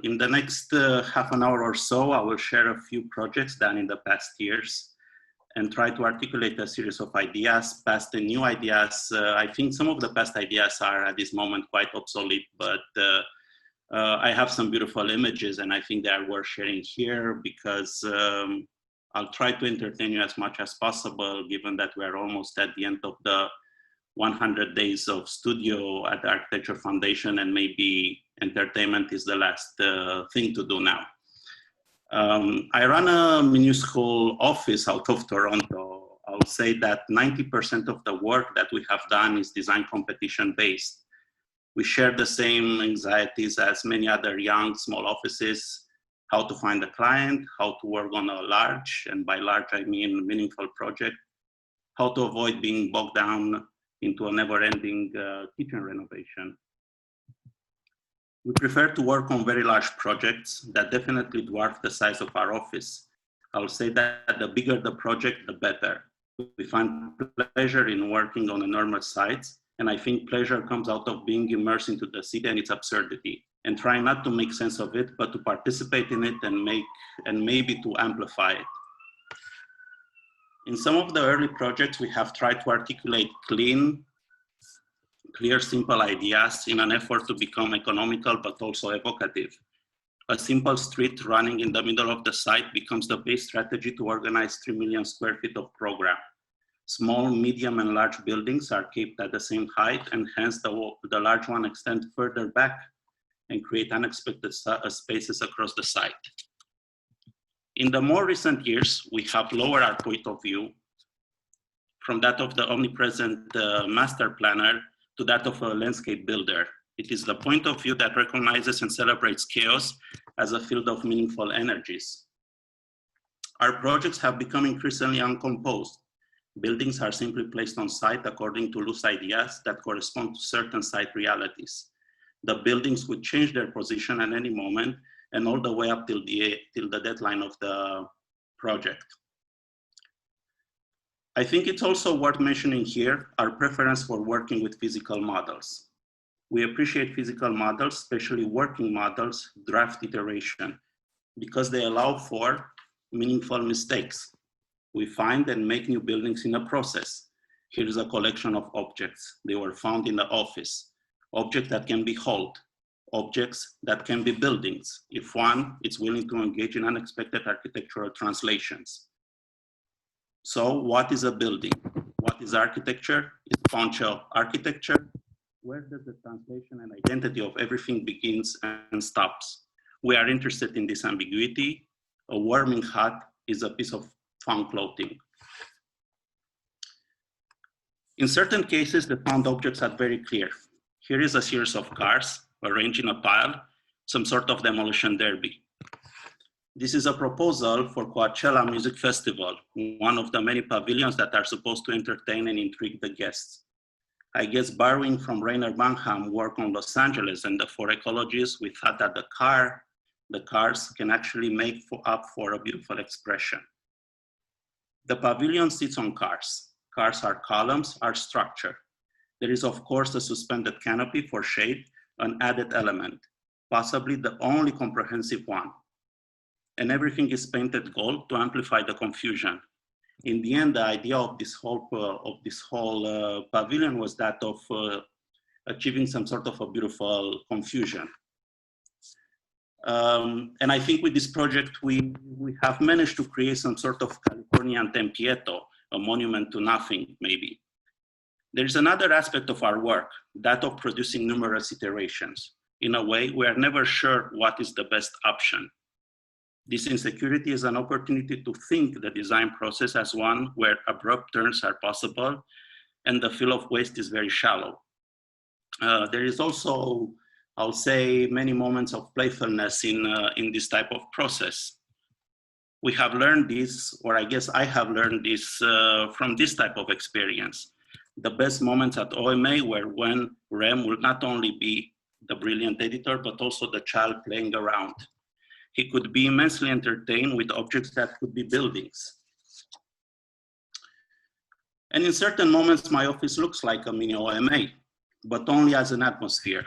In the next half an hour or so, I will share a few projects done in the past years and try to articulate a series of ideas, past and new ideas. I think some of the past ideas are at this moment quite obsolete, but I have some beautiful images and I think they are worth sharing here because I'll try to entertain you as much as possible, given that we are almost at the end of the 100 days of studio at the Architecture Foundation, and maybe entertainment is the last thing to do now. I run a minuscule office out of Toronto. I'll say that 90% of the work that we have done is design competition based. We share the same anxieties as many other young, small offices: how to find a client, how to work on a large, and by large I mean meaningful project, how to avoid being bogged down into a never-ending kitchen renovation. We prefer to work on very large projects that definitely dwarf the size of our office. I will say that the bigger the project, the better. We find pleasure in working on enormous sites, and I think pleasure comes out of being immersed into the city and its absurdity, and trying not to make sense of it, but to participate in it and maybe to amplify it. In some of the early projects, we have tried to articulate clear, simple ideas in an effort to become economical, but also evocative. A simple street running in the middle of the site becomes the base strategy to organize 3 million square feet of program. Small, medium, and large buildings are kept at the same height, and hence the large one extend further back and create unexpected spaces across the site. In the more recent years, we have lowered our point of view from that of the omnipresent master planner to that of a landscape builder. It is the point of view that recognizes and celebrates chaos as a field of meaningful energies. Our projects have become increasingly uncomposed. Buildings are simply placed on site according to loose ideas that correspond to certain site realities. The buildings would change their position at any moment and all the way up till the deadline of the project. I think it's also worth mentioning here our preference for working with physical models. We appreciate physical models, especially working models, draft iteration, because they allow for meaningful mistakes. We find and make new buildings in a process. Here is a collection of objects. They were found in the office. Objects that can be hauled. Objects that can be buildings, if one is willing to engage in unexpected architectural translations. So what is a building? What is architecture? It's functional architecture. Where does the translation and identity of everything begins and stops? We are interested in this ambiguity. A warming hat is a piece of fun clothing. In certain cases, the found objects are very clear. Here is a series of cars arranged in a pile, some sort of demolition derby. This is a proposal for Coachella Music Festival, one of the many pavilions that are supposed to entertain and intrigue the guests. I guess borrowing from Rainer Banham's work on Los Angeles and the four ecologies, we thought that the cars can actually make up for a beautiful expression. The pavilion sits on cars. Cars are columns, are structure. There is of course a suspended canopy for shade, an added element, possibly the only comprehensive one. And everything is painted gold to amplify the confusion. In the end, the idea of this whole pavilion was that of achieving some sort of a beautiful confusion. And I think with this project, we have managed to create some sort of Californian Tempieto, a monument to nothing, maybe. There's another aspect of our work, that of producing numerous iterations. In a way, we are never sure what is the best option. This insecurity is an opportunity to think the design process as one where abrupt turns are possible and the field of waste is very shallow. There is also, I'll say, many moments of playfulness in this type of process. We have learned this, or I guess I have learned this from this type of experience. The best moments at OMA were when Rem would not only be the brilliant editor, but also the child playing around. He could be immensely entertained with objects that could be buildings. And in certain moments, my office looks like a mini OMA, but only as an atmosphere.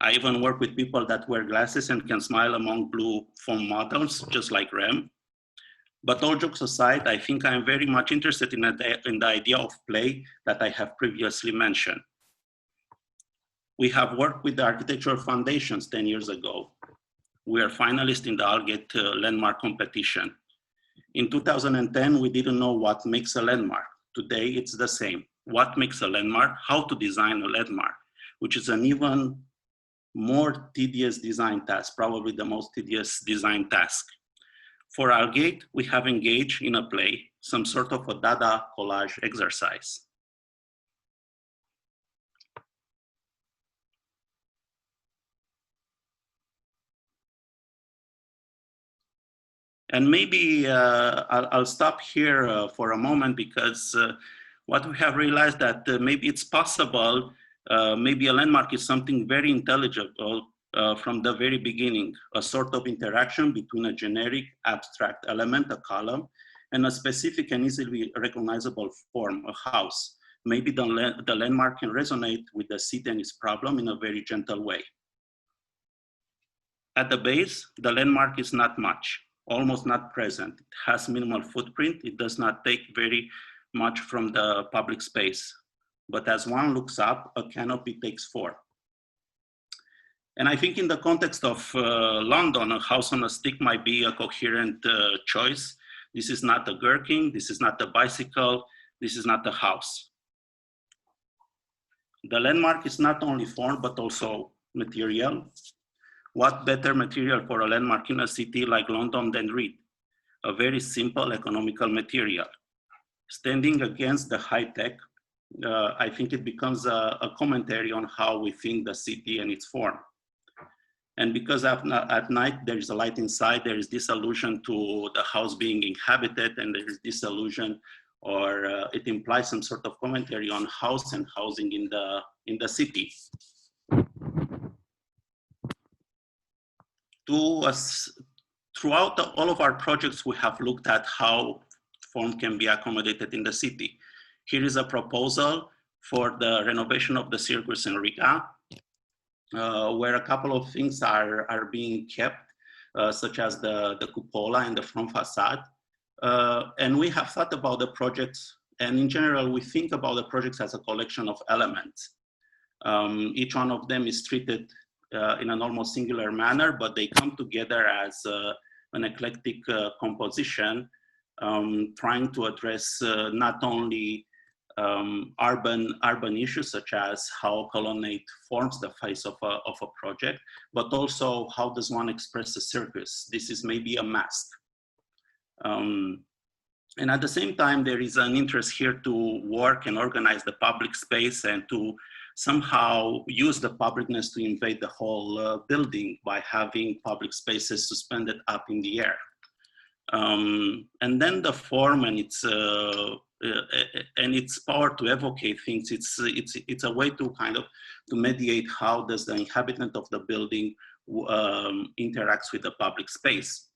I even work with people that wear glasses and can smile among blue foam models, just like Rem. But all jokes aside, I think I'm very much interested in the idea of play that I have previously mentioned. We have worked with the architectural foundations 10 years ago. We are finalists in the Algate landmark competition. In 2010, we didn't know what makes a landmark. Today, it's the same. What makes a landmark, how to design a landmark, which is an even more tedious design task, probably the most tedious design task. For Algate, we have engaged in a play, some sort of a Dada collage exercise. And maybe I'll stop here for a moment, because what we have realized that maybe it's possible, maybe a landmark is something very intelligible from the very beginning, a sort of interaction between a generic abstract element, a column, and a specific and easily recognizable form, a house. Maybe the landmark can resonate with the city and its problem in a very gentle way. At the base, the landmark is not much, almost not present. It has minimal footprint. It does not take very much from the public space. But as one looks up, a canopy takes 4. And I think in the context of London, a house on a stick might be a coherent choice. This is not a gherkin, this is not a bicycle, this is not a house. The landmark is not only form, but also material. What better material for a landmark in a city like London than reed? A very simple economical material. Standing against the high tech, I think it becomes a commentary on how we think the city and its form. And because at night there is a light inside, there is this allusion to the house being inhabited, and there is this allusion, or it implies some sort of commentary on house and housing in the city. Throughout all of our projects, we have looked at how form can be accommodated in the city. Here is a proposal for the renovation of the circus in Riga, where a couple of things are being kept, such as the cupola and the front facade. And we have thought about the projects, and in general, we think about the projects as a collection of elements. Each one of them is treated in an almost singular manner, but they come together as an eclectic composition, trying to address not only urban issues such as how colonnade forms the face of a project, but also how does one express a circus? This is maybe a mask. And at the same time, there is an interest here to work and organize the public space and to somehow use the publicness to invade the whole building by having public spaces suspended up in the air. And then the form and its power to evocate things, it's a way to kind of to mediate how does the inhabitant of the building interacts with the public space.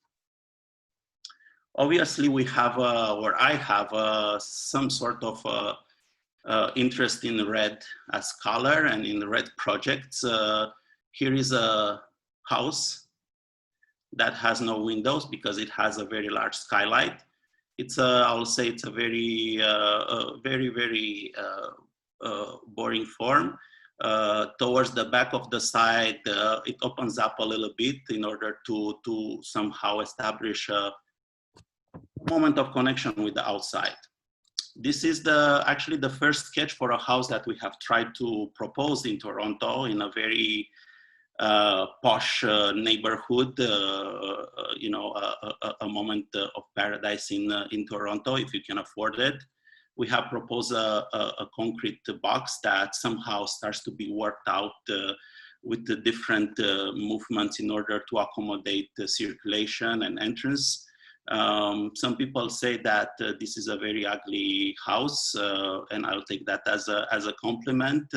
Obviously, we have, or I have some sort of interest in red as color and in red projects. Here is a house that has no windows because it has a very large skylight. It's I'll say it's a very, very boring form. Towards the back of the side, it opens up a little bit in order to somehow establish a moment of connection with the outside. This is actually the first sketch for a house that we have tried to propose in Toronto in a very posh neighborhood, you know, a moment of paradise in Toronto, if you can afford it. We have proposed a concrete box that somehow starts to be worked out with the different movements in order to accommodate the circulation and entrance. Some people say that this is a very ugly house, and I'll take that as a compliment.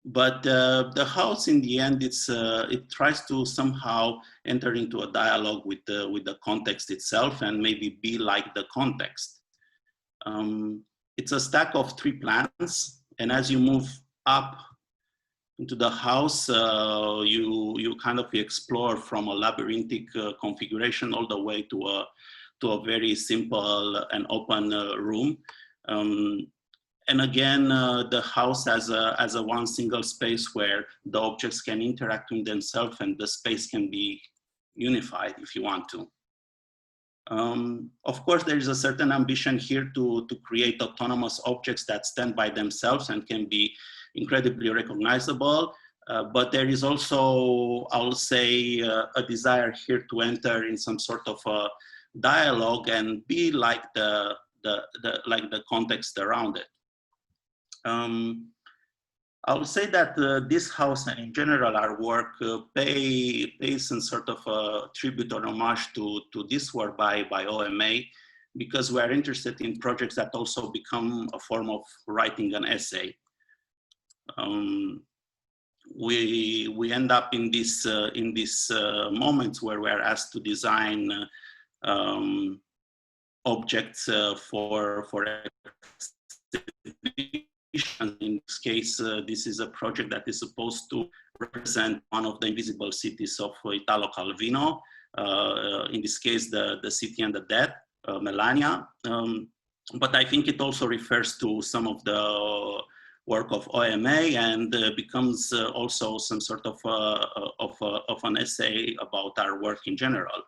But the house, in the end, it tries to somehow enter into a dialogue with the context itself and maybe be like the context. It's a stack of 3 plans, and as you move up into the house, you kind of explore from a labyrinthic configuration all the way to a very simple and open room. And again, the house as a one single space where the objects can interact with themselves and the space can be unified if you want to. Of course, there is a certain ambition here to create autonomous objects that stand by themselves and can be incredibly recognizable. But there is also, I'll say, a desire here to enter in some sort of a dialogue and be like the context around it. I would say that this house and in general our work pays some sort of a tribute or homage to this work by OMA, because we are interested in projects that also become a form of writing an essay. We end up in this moments where we are asked to design objects for in this case, this is a project that is supposed to represent one of the invisible cities of Italo Calvino. In this case, the city and the dead, Melania. But I think it also refers to some of the work of OMA and becomes also some sort of an essay about our work in general.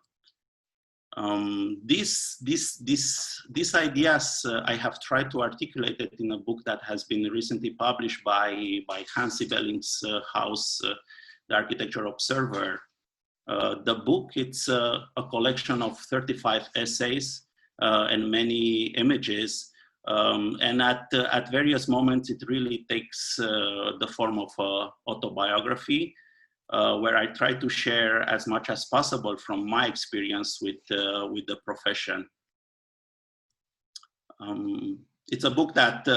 These ideas I have tried to articulate it in a book that has been recently published by Hansi Belling's house, The Architecture Observer. The book, it's a collection of 35 essays and many images. And at various moments, it really takes the form of autobiography. Where I try to share as much as possible from my experience with the profession. It's a book that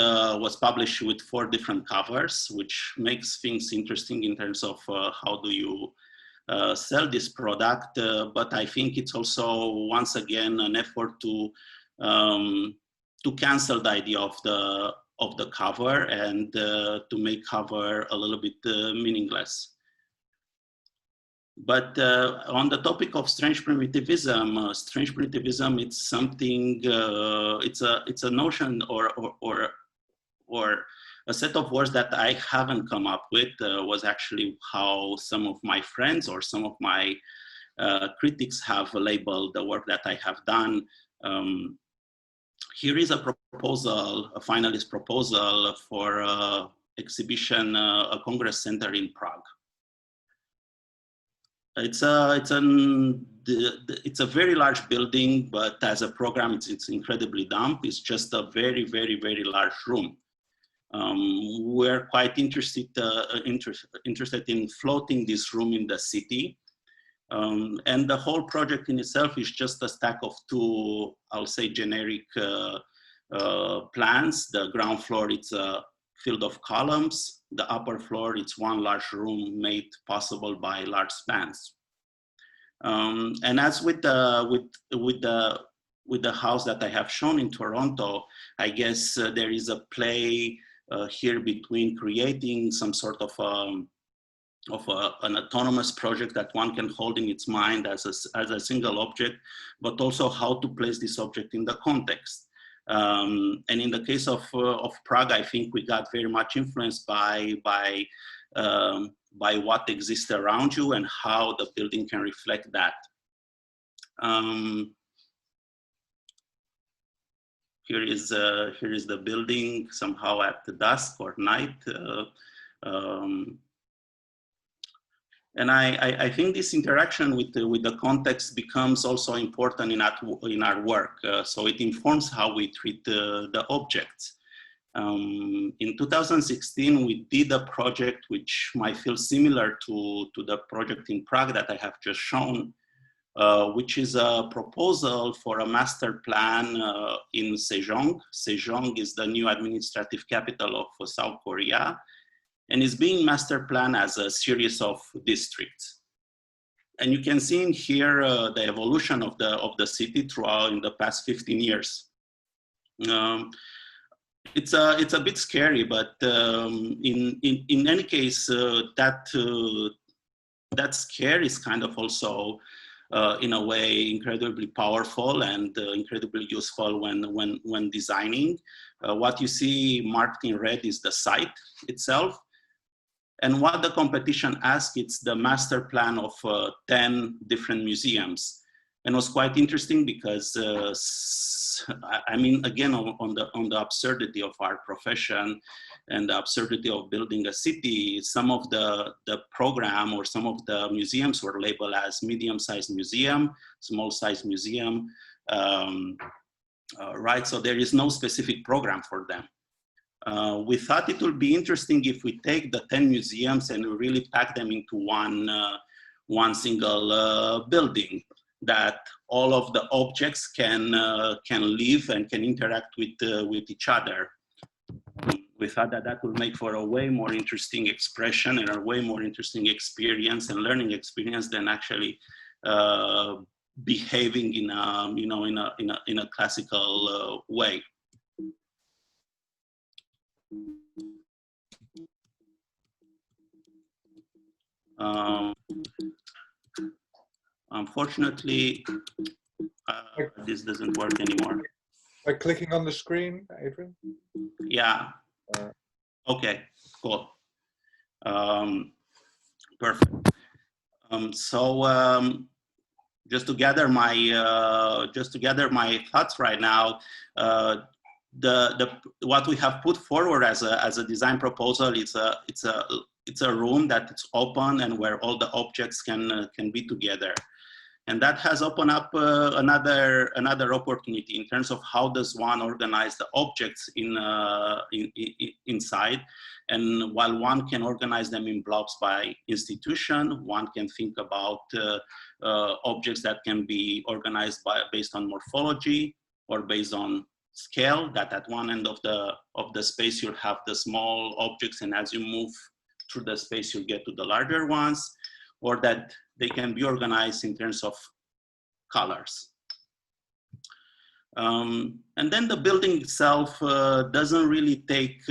was published with 4 different covers, which makes things interesting in terms of how do you sell this product. But I think it's also, once again, an effort to cancel the idea of the cover and to make cover a little bit meaningless. But on the topic of strange primitivism, it's something. It's a notion or a set of words that I haven't come up with. Was actually how some of my friends or some of my critics have labeled the work that I have done. Here is a proposal, a finalist proposal for exhibition, a Congress Center in Prague. It's a very large building, but as a program, it's incredibly dumb. It's just a very, very, very large room. We're quite interested in floating this room in the city. And the whole project in itself is just a stack of 2, I'll say, generic plans. The ground floor, it's a field of columns. The upper floor, it's one large room made possible by large spans. And as with the house that I have shown in Toronto, I guess there is a play here between creating some sort of an autonomous project that one can hold in its mind as a single object, but also how to place this object in the context. And in the case of Prague, I think we got very much influenced by what exists around you and how the building can reflect that. Here is the building somehow at the dusk or night. And I think this interaction with the context becomes also important in our work. So it informs how we treat the objects. In 2016, we did a project which might feel similar to the project in Prague that I have just shown, which is a proposal for a master plan in Sejong. Sejong is the new administrative capital of South Korea, and is being master planned as a series of districts. And you can see in here the evolution of the city throughout in the past 15 years. it's a bit scary, but in any case, that scare is kind of also in a way incredibly powerful and incredibly useful when designing. What you see marked in red is the site itself. And what the competition asked, it's the master plan of 10 different museums. And it was quite interesting because, I mean, again, on the absurdity of our profession and the absurdity of building a city, some of the program or some of the museums were labeled as medium-sized museum, small-sized museum, right? So there is no specific program for them. We thought it would be interesting if we take the 10 museums and we really pack them into one single building, that all of the objects can live and can interact with each other. We thought that that would make for a way more interesting expression and a way more interesting experience and learning experience than actually behaving in a classical way. Unfortunately, this doesn't work anymore. By clicking on the screen, Adrian? Yeah. Okay, cool. Perfect. Just to gather my thoughts right now, what we have put forward as a design proposal is it's a room that it's open and where all the objects can be together. And that has opened up another opportunity in terms of how does one organize the objects inside. And while one can organize them in blocks by institution, one can think about objects that can be organized based on morphology or based on scale, that at one end of the space you'll have the small objects, and as you move through the space you'll get to the larger ones, or that they can be organized in terms of colors. And then the building itself doesn't really take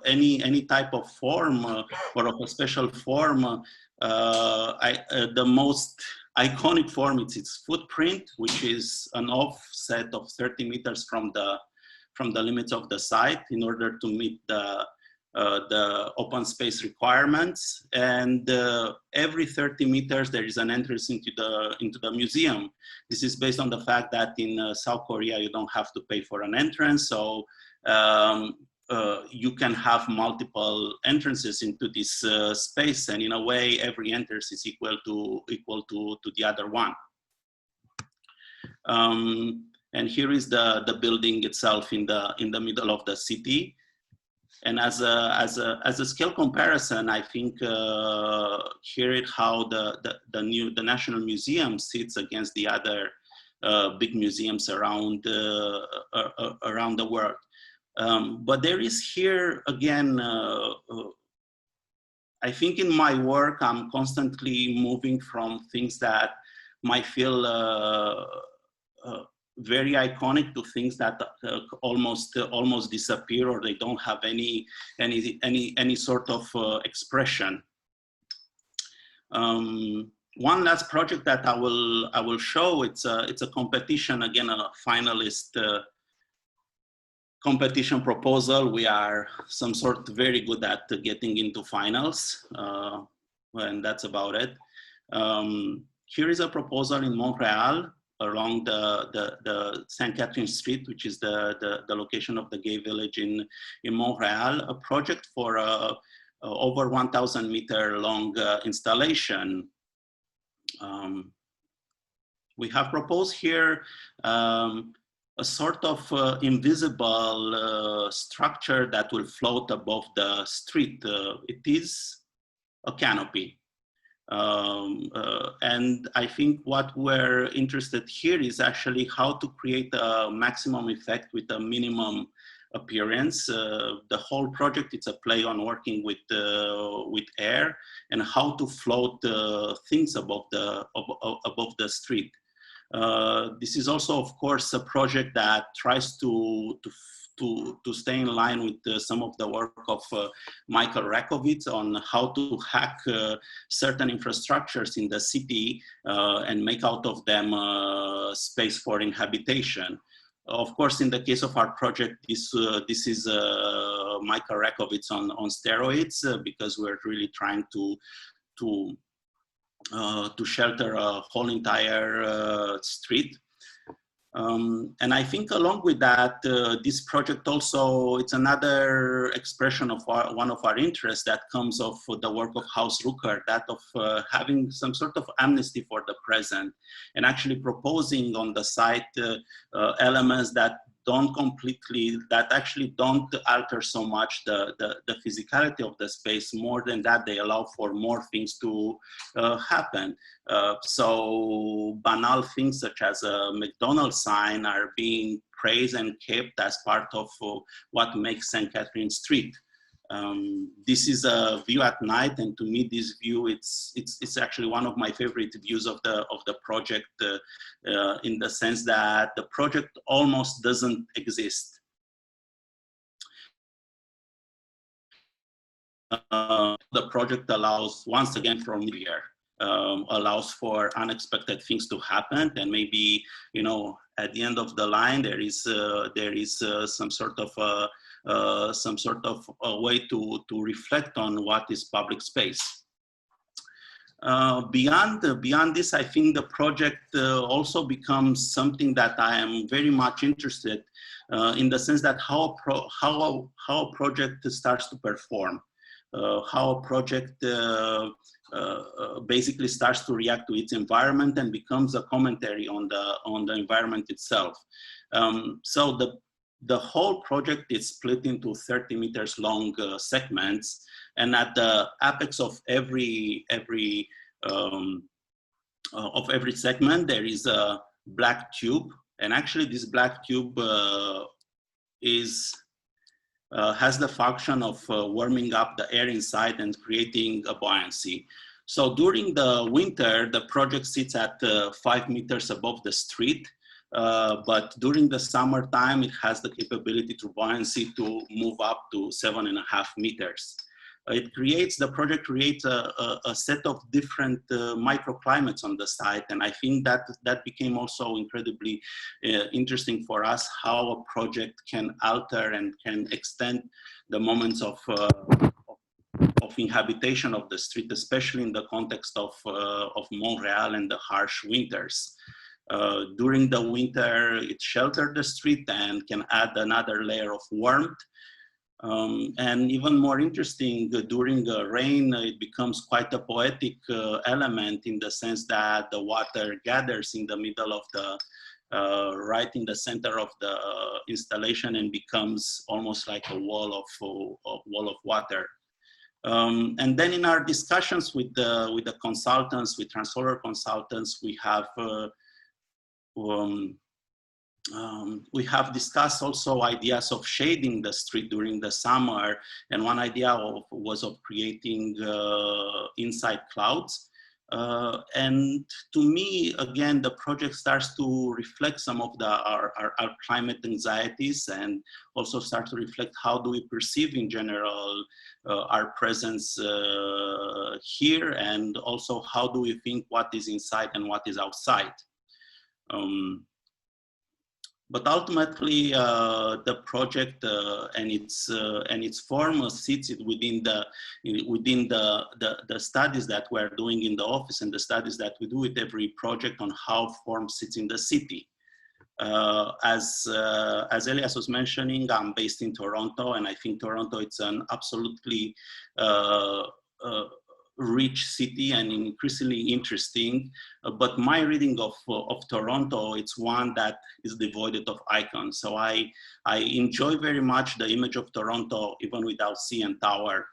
any type of form or of a special form. The most iconic form is its footprint, which is an offset of 30 meters from the limits of the site in order to meet the open space requirements. And every 30 meters there is an entrance into the museum. This is based on the fact that in South Korea you don't have to pay for an entrance, so you can have multiple entrances into this space, and in a way every entrance is equal to the other one. And here is the building itself in the middle of the city. And as a scale comparison, I think here is how the National Museum sits against the other big museums around the world. But there is here again, I think in my work I'm constantly moving from things that might feel very iconic to things that almost disappear, or they don't have any sort of expression. One last project that I will show, it's a competition, again a finalist competition proposal. We are some sort very good at getting into finals, and that's about it. Here is a proposal in Montreal, along the St. Catherine Street, which is the location of the gay village in Montreal, a project for over 1,000 meter long installation. We have proposed here a sort of invisible structure that will float above the street. It is a canopy. And I think what we're interested here is actually how to create a maximum effect with a minimum appearance. The whole project, it's a play on working with air and how to float things above the street. This is also, of course, a project that tries to to stay in line with some of the work of Michael Rakovitz on how to hack certain infrastructures in the city and make out of them space for inhabitation. Of course, in the case of our project, this is Michael Rakovitz on steroids because we're really trying to shelter a whole entire street. And I think along with that, this project also, it's another expression of one of our interests that comes of the work of Haus Rucker, that of having some sort of amnesty for the present and actually proposing on the site elements that actually don't alter so much the physicality of the space. More than that, they allow for more things to happen. So banal things such as a McDonald's sign are being praised and kept as part of what makes St. Catherine Street. This is a view at night, and to me, this view it's actually one of my favorite views of the project, in the sense that the project almost doesn't exist. The project allows, once again, from here, allows for unexpected things to happen, and maybe, you know, at the end of the line there is some sort of a way to reflect on what is public space. Beyond this, I think the project also becomes something that I am very much interested in the sense that how a project starts to perform, how a project basically starts to react to its environment and becomes a commentary on the environment itself. So the whole project is split into 30 meters long segments, and at the apex of every segment there is a black tube, and actually this black tube has the function of warming up the air inside and creating a buoyancy. So during the winter, the project sits at 5 meters above the street. But during the summertime, it has the capability to buoyancy to move up to 7.5 meters. The project creates a set of different microclimates on the site. And I think that became also incredibly interesting for us, how a project can alter and can extend the moments of inhabitation of the street, especially in the context of Montreal and the harsh winters. During the winter, it shelters the street and can add another layer of warmth. And even more interesting, during the rain, it becomes quite a poetic element in the sense that the water gathers in the middle of right in the center of the installation and becomes almost like a wall of water. And then in our discussions with the consultants, with Transsolar consultants, we have discussed also ideas of shading the street during the summer, and one idea was of creating inside clouds. And to me, again, the project starts to reflect some of our climate anxieties, and also start to reflect how do we perceive in general our presence here, and also how do we think what is inside and what is outside. But ultimately, the project and its form sits within the studies that we're doing in the office and the studies that we do with every project on how form sits in the city. As Elias was mentioning, I'm based in Toronto, and I think Toronto it's an absolutely rich city and increasingly interesting, but my reading of Toronto, it's one that is devoid of icons. So I enjoy very much the image of Toronto even without CN Tower.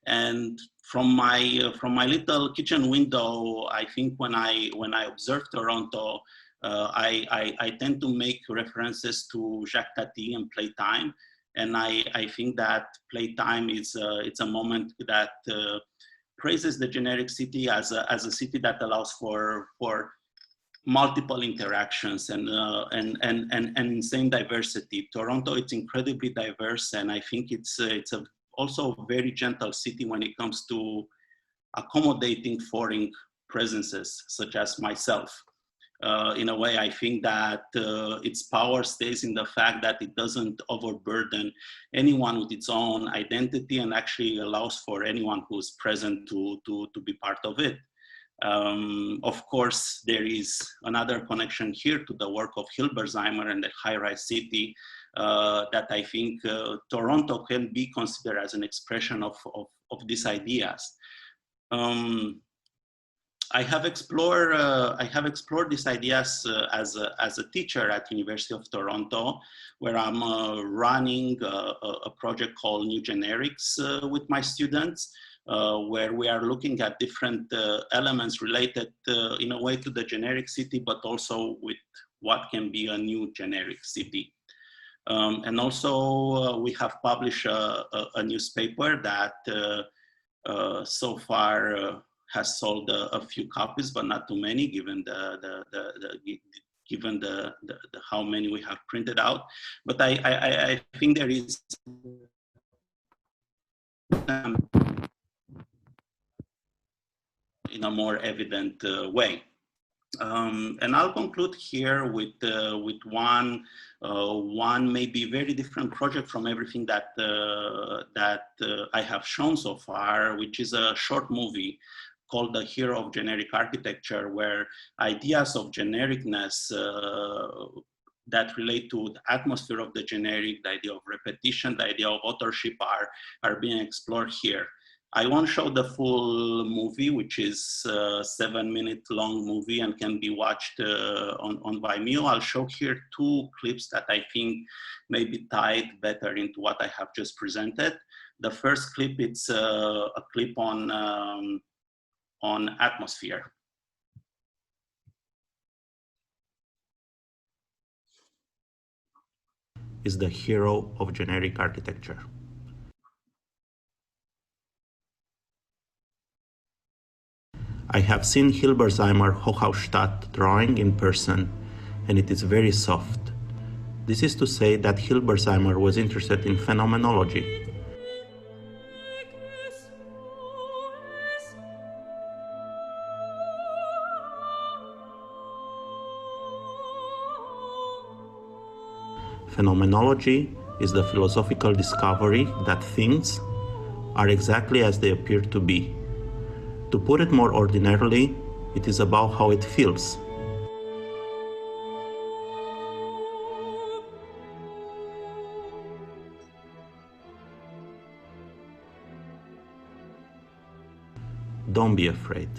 And from my little kitchen window, I think when I observe Toronto, I tend to make references to Jacques Tati and Playtime. And I think that Playtime it's a moment that praises the generic city as a city that allows for multiple interactions and insane diversity. Toronto, it's incredibly diverse, and I think it's also a very gentle city when it comes to accommodating foreign presences, such as myself. In a way, I think that its power stays in the fact that it doesn't overburden anyone with its own identity, and actually allows for anyone who's present to be part of it. Of course, there is another connection here to the work of Hilberseimer and the high-rise city that I think Toronto can be considered as an expression of these ideas. I have explored these ideas as a teacher at University of Toronto, where I'm running a project called New Generics with my students, where we are looking at different elements related in a way to the generic city, but also with what can be a new generic city. And also we have published a newspaper that so far has sold a few copies, but not too many, given how many we have printed out. But I think there is in a more evident way. And I'll conclude here with one maybe very different project from everything that I have shown so far, which is a short movie called The Hero of Generic Architecture, where ideas of genericness that relate to the atmosphere of the generic, the idea of repetition, the idea of authorship are being explored here. I won't show the full movie, which is a 7-minute long movie and can be watched on Vimeo. I'll show here two clips that I think may be tied better into what I have just presented. The first clip, it's a clip on atmosphere. Is the hero of generic architecture. I have seen Hilberseimer Hochhausstadt drawing in person, and it is very soft. This is to say that Hilberseimer was interested in phenomenology. Phenomenology is the philosophical discovery that things are exactly as they appear to be. To put it more ordinarily, it is about how it feels. Don't be afraid.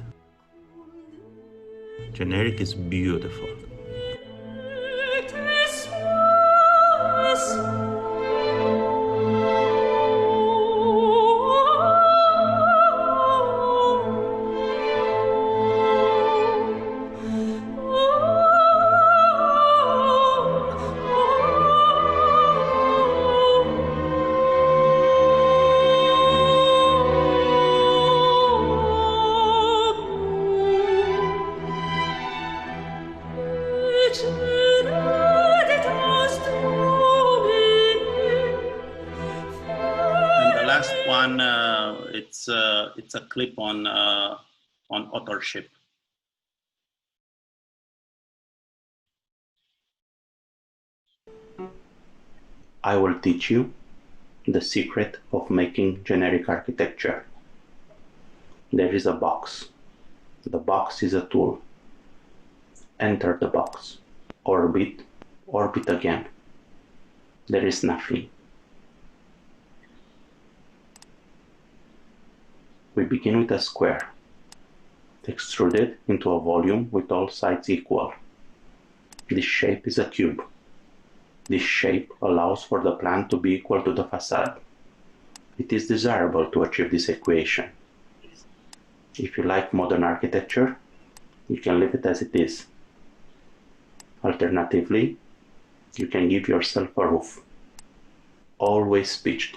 Generic is beautiful. It's a clip on authorship. I will teach you the secret of making generic architecture. There is a box. The box is a tool. Enter the box. Orbit, orbit again. There is nothing. We begin with a square, extruded into a volume with all sides equal. This shape is a cube. This shape allows for the plan to be equal to the facade. It is desirable to achieve this equation. If you like modern architecture, you can leave it as it is. Alternatively, you can give yourself a roof, always pitched.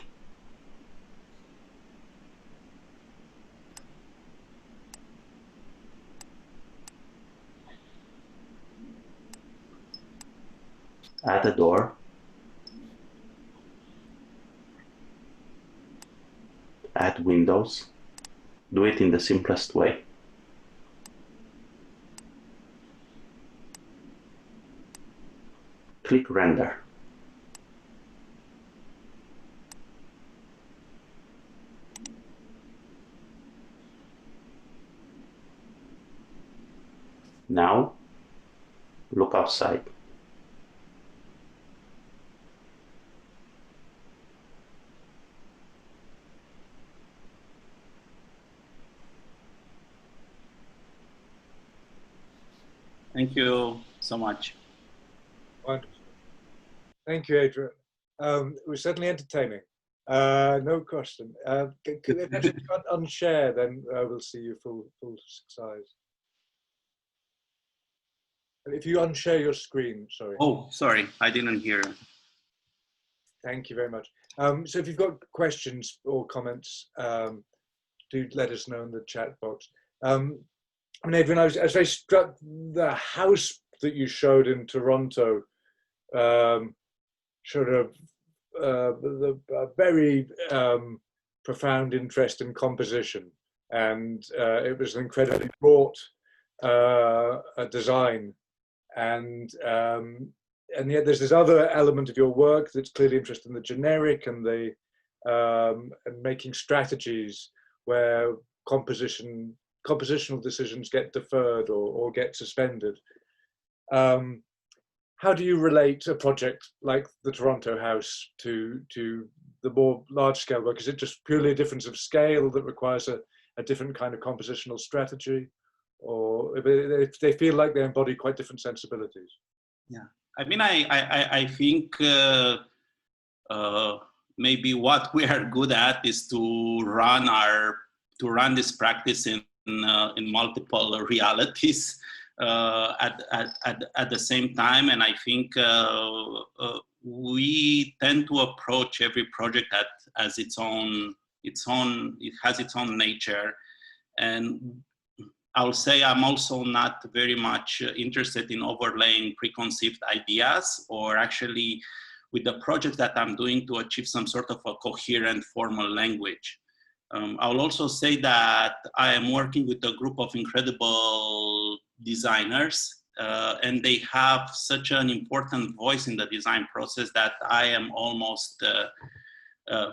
add a door, add windows, do it in the simplest way. Click render. Now, look outside. Thank you so much. Wonderful. Thank you, Adrian. It was certainly entertaining. No question. If you can't unshare, then we'll see you full size. If you unshare your screen, sorry. Oh, sorry, I didn't hear. Thank you very much. So if you've got questions or comments, do let us know in the chat box. I mean, Adrian, I was very struck, the house that you showed in Toronto showed a very profound interest in composition, and it was an incredibly wrought design, and yet there's this other element of your work that's clearly interested in the generic and the and making strategies where compositional decisions get deferred or get suspended. How do you relate a project like the Toronto House to the more large-scale work? Is it just purely a difference of scale that requires a different kind of compositional strategy, or if they feel like they embody quite different sensibilities? Yeah, I mean, I think maybe what we are good at is to run this practice in multiple realities at the same time, and I think we tend to approach every project as it has its own nature. And I'll say I'm also not very much interested in overlaying preconceived ideas, or actually with the project that I'm doing to achieve some sort of a coherent formal language. I'll also say that I am working with a group of incredible designers, and they have such an important voice in the design process that I am almost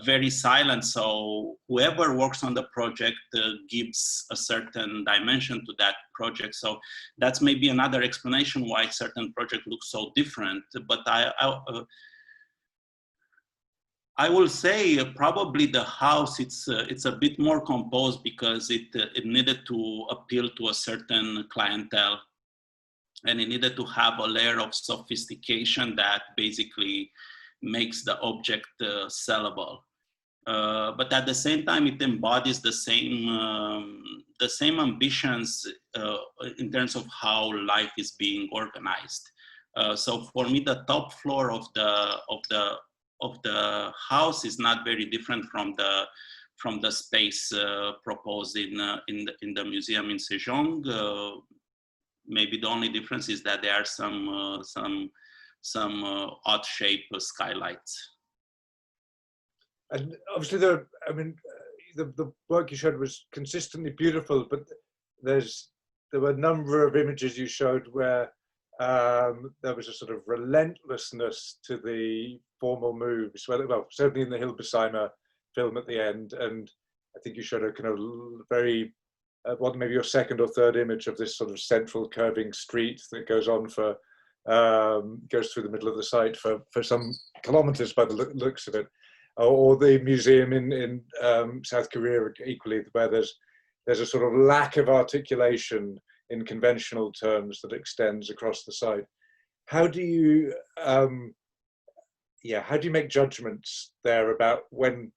very silent. So whoever works on the project gives a certain dimension to that project. So that's maybe another explanation why certain projects look so different. But I will say probably the house, it's a bit more composed because it needed to appeal to a certain clientele, and it needed to have a layer of sophistication that basically makes the object sellable. But at the same time, it embodies the same ambitions in terms of how life is being organized. So for me, the top floor of the house is not very different from the space proposed in the museum in Sejong. Maybe the only difference is that there are some odd shape skylights. And obviously, I mean, the work you showed was consistently beautiful, but there were a number of images you showed where there was a sort of relentlessness to the formal moves. Well, certainly in the Hilbesheimer film at the end, and I think you showed a kind of very, maybe your second or third image of this sort of central curving street that goes on for, goes through the middle of the site for some kilometers by the looks of it. Or the museum in South Korea equally, where there's a sort of lack of articulation in conventional terms that extends across the site. How do you, how do you make judgments there about when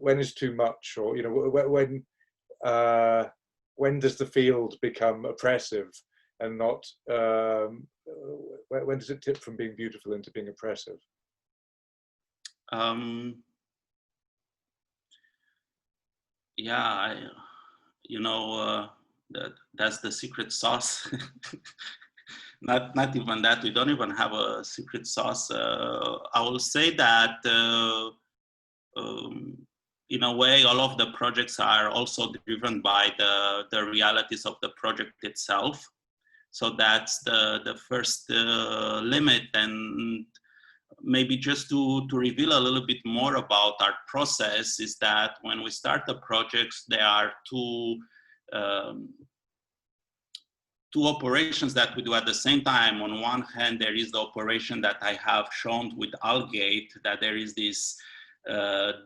is too much, or when does the field become oppressive and not, when does it tip from being beautiful into being oppressive? Yeah, that's the secret sauce. not even that. We don't even have a secret sauce. I will say that in a way, all of the projects are also driven by the realities of the project itself. So that's the first limit. And maybe just to reveal a little bit more about our process is that when we start the projects, there are two operations that we do at the same time. On one hand, there is the operation that I have shown with Algate, that there is this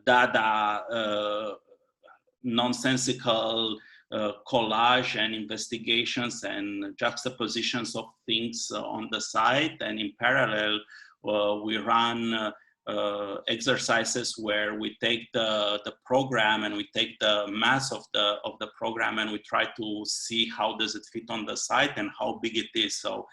data nonsensical collage and investigations and juxtapositions of things on the site. And in parallel, we run exercises where we take the program and we take the mass of the program and we try to see how does it fit on the site and how big it is. So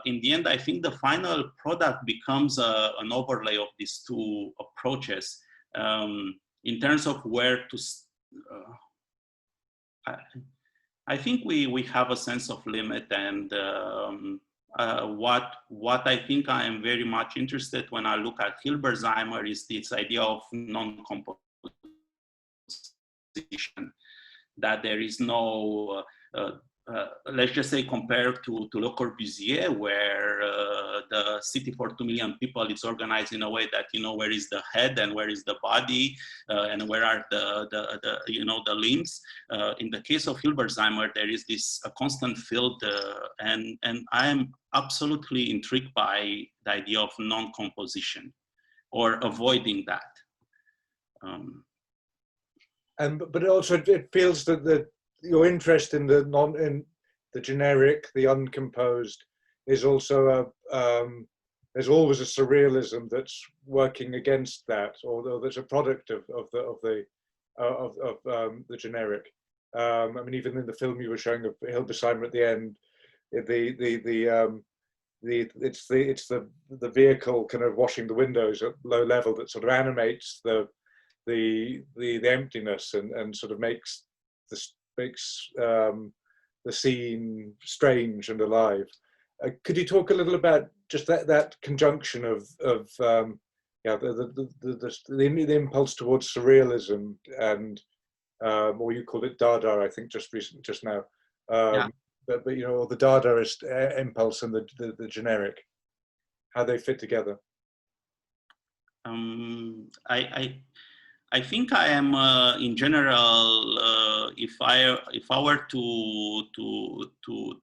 in the end, I think the final product becomes an overlay of these two approaches. In terms of where to, I think we have a sense of limit, and what I think I am very much interested when I look at Hilberseimer is this idea of non-composition, that there is no, let's just say compared to Le Corbusier, where the city for 2 million people is organized in a way that you know where is the head and where is the body and where are the limbs. In the case of Hilberseimer, there is this constant field, and I am absolutely intrigued by the idea of non-composition or avoiding that. But also it feels that your interest in the generic, the uncomposed, is also there's always a surrealism that's working against that, or that's a product of the generic. I mean, even in the film you were showing of Hilberseimer at the end, it's the vehicle kind of washing the windows at low level that sort of animates the emptiness and sort of makes the scene strange and alive. Could you talk a little about just that conjunction of the impulse towards surrealism and or you called it Dada, I think just now, Yeah. but you know, the Dadaist impulse and the generic, how they fit together? I think I am in general. If I were to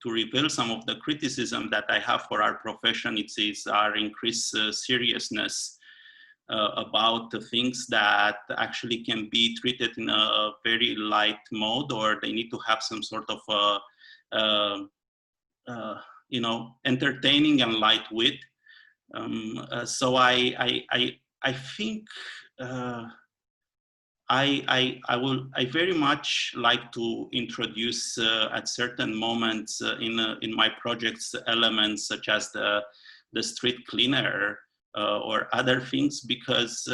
reveal some of the criticism that I have for our profession, it is our increased seriousness about the things that actually can be treated in a very light mode, or they need to have some sort of entertaining and light wit. So I think. I very much like to introduce at certain moments in my projects elements such as the street cleaner or other things, because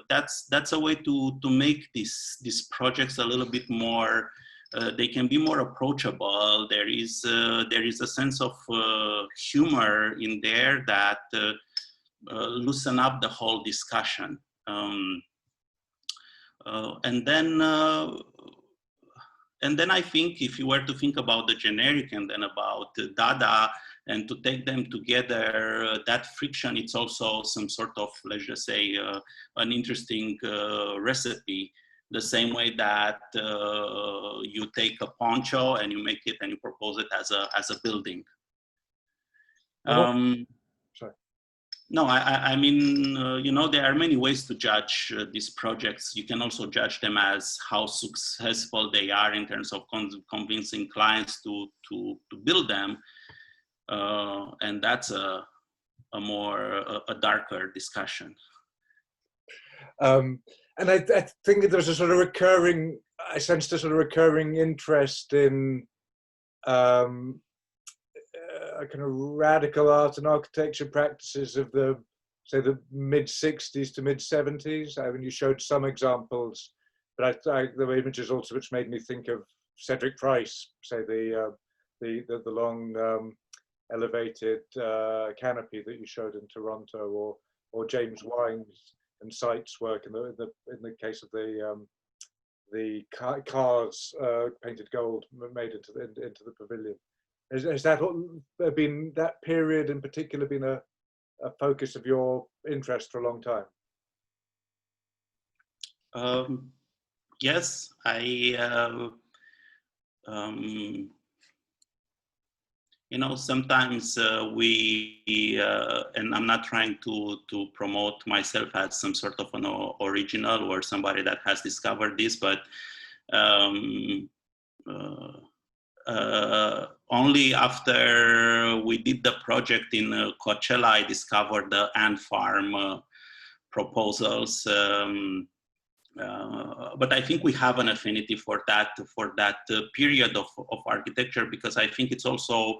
that's a way to make these projects a little bit more. They can be more approachable. There is a sense of humor in there that loosen up the whole discussion. And then I think if you were to think about the generic and then about Dada and to take them together, that friction, it's also some sort of, let's just say, an interesting recipe. The same way that you take a poncho and you make it and you propose it as a building. Sorry. No, I mean, there are many ways to judge these projects. You can also judge them as how successful they are in terms of convincing clients to build them. And that's a darker discussion. And I think there's a sort of recurring, I sensed a sort of recurring interest in kind of radical art and architecture practices of the mid-60s to mid-70s. I mean, you showed some examples, but there were images also which made me think of Cedric Price, say the long elevated canopy that you showed in Toronto, or James Wine's and Sight's work in the case of the cars painted gold made into the pavilion. Has that been, that period in particular, been a focus of your interest for a long time? Yes, you know, sometimes and I'm not trying to promote myself as some sort of an original or somebody that has discovered this, but only after we did the project in Coachella, I discovered the ant farm proposals. But I think we have an affinity for that period of architecture, because I think it's also,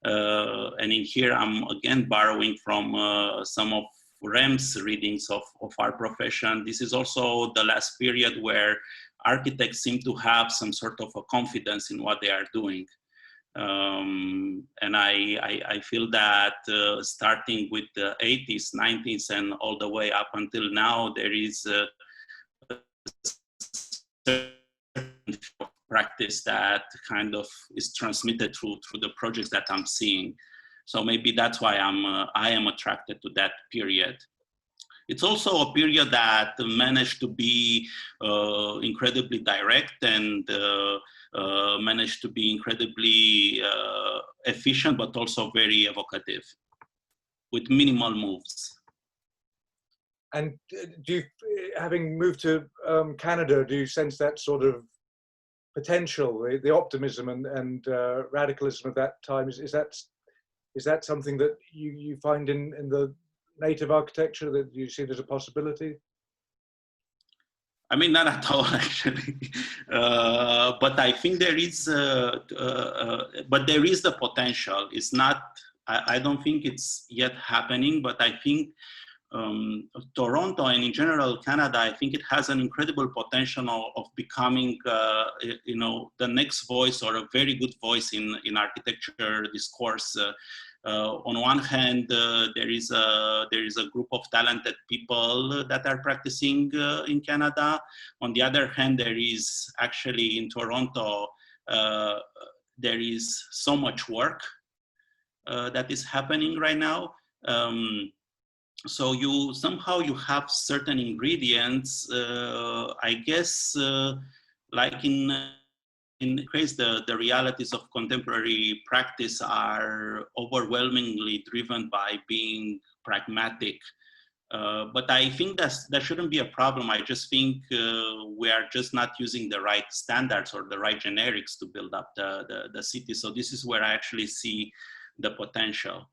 and in here I'm again borrowing from some of Rem's readings of our profession. This is also the last period where architects seem to have some sort of a confidence in what they are doing. And I feel that starting with the 80s, 90s, and all the way up until now, there is practice that kind of is transmitted through the projects that I'm seeing. So maybe that's why I am attracted to that period. It's also a period that managed to be incredibly direct and managed to be incredibly efficient, but also very evocative, with minimal moves. And do you, having moved to Canada, do you sense that sort of potential, the optimism and radicalism of that time? Is that something that you find in the native architecture, that you see there's a possibility? I mean, not at all, actually. But I think there is, but there is the potential. It's not, I don't think it's yet happening, but I think Toronto and in general Canada, I think it has an incredible potential of becoming, you know, the next voice, or a very good voice in architecture discourse. On one hand, there is a group of talented people that are practicing in Canada. On the other hand, there is actually in Toronto, there is so much work that is happening right now. So you have certain ingredients, I guess, like in case the realities of contemporary practice are overwhelmingly driven by being pragmatic. But I think that shouldn't be a problem. I just think we are just not using the right standards or the right generics to build up the city. So this is where I actually see the potential.